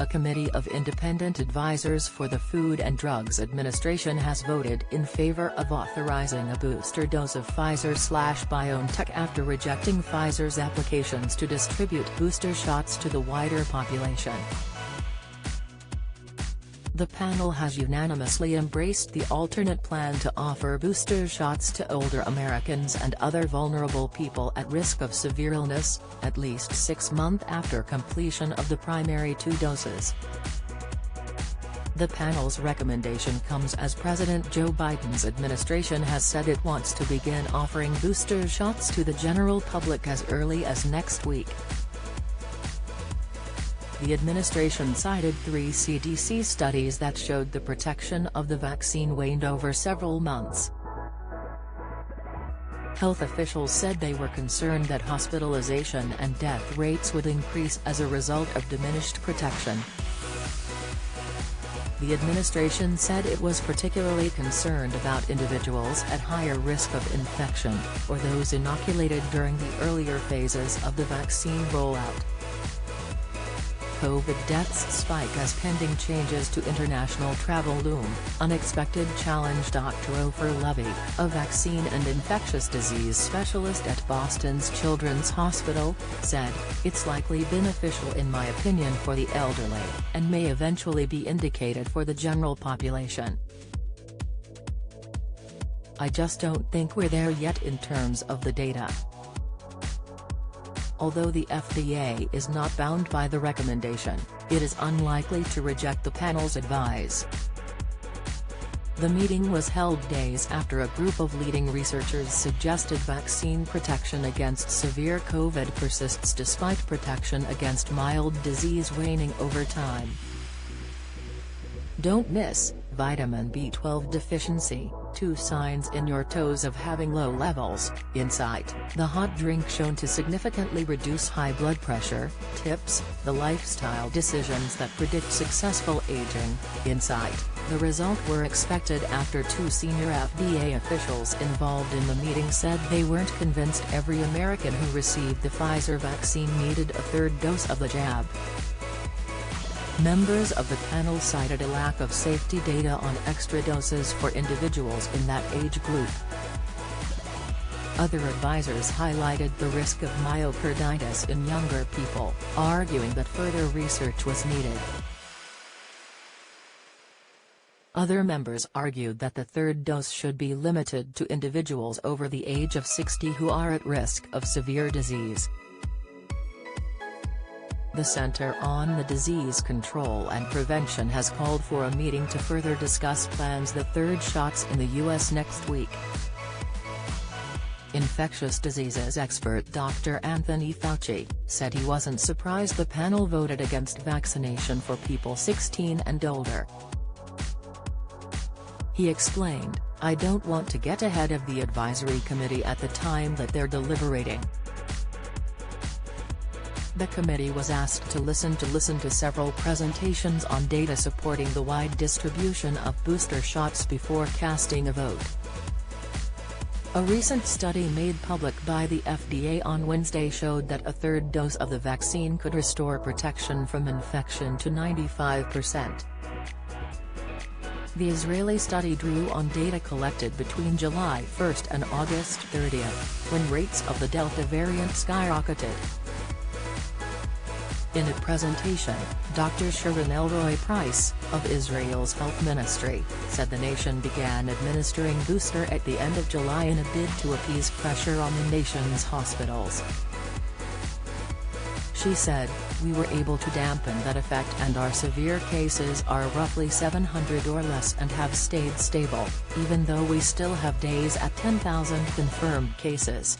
A committee of independent advisors for the Food and Drugs Administration has voted in favor of authorizing a booster dose of Pfizer/BioNTech after rejecting Pfizer's applications to distribute booster shots to the wider population. The panel has unanimously embraced the alternate plan to offer booster shots to older Americans and other vulnerable people at risk of severe illness, at least 6 months after completion of the primary 2 doses. The panel's recommendation comes as President Joe Biden's administration has said it wants to begin offering booster shots to the general public as early as next week. The administration cited 3 CDC studies that showed the protection of the vaccine waned over several months. Health officials said they were concerned that hospitalization and death rates would increase as a result of diminished protection. The administration said it was particularly concerned about individuals at higher risk of infection, or those inoculated during the earlier phases of the vaccine rollout. COVID deaths spike as pending changes to international travel loom. Unexpected challenge. Dr. Ofer Levy, a vaccine and infectious disease specialist at Boston's Children's Hospital, said, "It's likely beneficial in my opinion for the elderly, and may eventually be indicated for the general population. I just don't think we're there yet in terms of the data." Although the FDA is not bound by the recommendation, it is unlikely to reject the panel's advice. The meeting was held days after a group of leading researchers suggested vaccine protection against severe COVID persists despite protection against mild disease waning over time. Don't miss: vitamin B12 deficiency, 2 signs in your toes of having low levels. Insight: the hot drink shown to significantly reduce high blood pressure. Tips: the lifestyle decisions that predict successful aging. Insight: the result were expected after 2 senior FDA officials involved in the meeting said they weren't convinced every American who received the Pfizer vaccine needed a 3rd dose of the jab. Members of the panel cited a lack of safety data on extra doses for individuals in that age group. Other advisors highlighted the risk of myocarditis in younger people, arguing that further research was needed. Other members argued that the 3rd dose should be limited to individuals over the age of 60 who are at risk of severe disease. The Center on the Disease Control and Prevention has called for a meeting to further discuss plans the 3rd shots in the U.S. next week. Infectious diseases expert Dr. Anthony Fauci said he wasn't surprised the panel voted against vaccination for people 16 and older. He explained, "I don't want to get ahead of the advisory committee at the time that they're deliberating." The committee was asked to listen to several presentations on data supporting the wide distribution of booster shots before casting a vote. A recent study made public by the FDA on Wednesday showed that a 3rd dose of the vaccine could restore protection from infection to 95%. The Israeli study drew on data collected between July 1 and August 30, when rates of the Delta variant skyrocketed. In a presentation, Dr. Sharon Elroy-Price, of Israel's health ministry, said the nation began administering booster at the end of July in a bid to appease pressure on the nation's hospitals. She said, "We were able to dampen that effect and our severe cases are roughly 700 or less and have stayed stable, even though we still have days at 10,000 confirmed cases."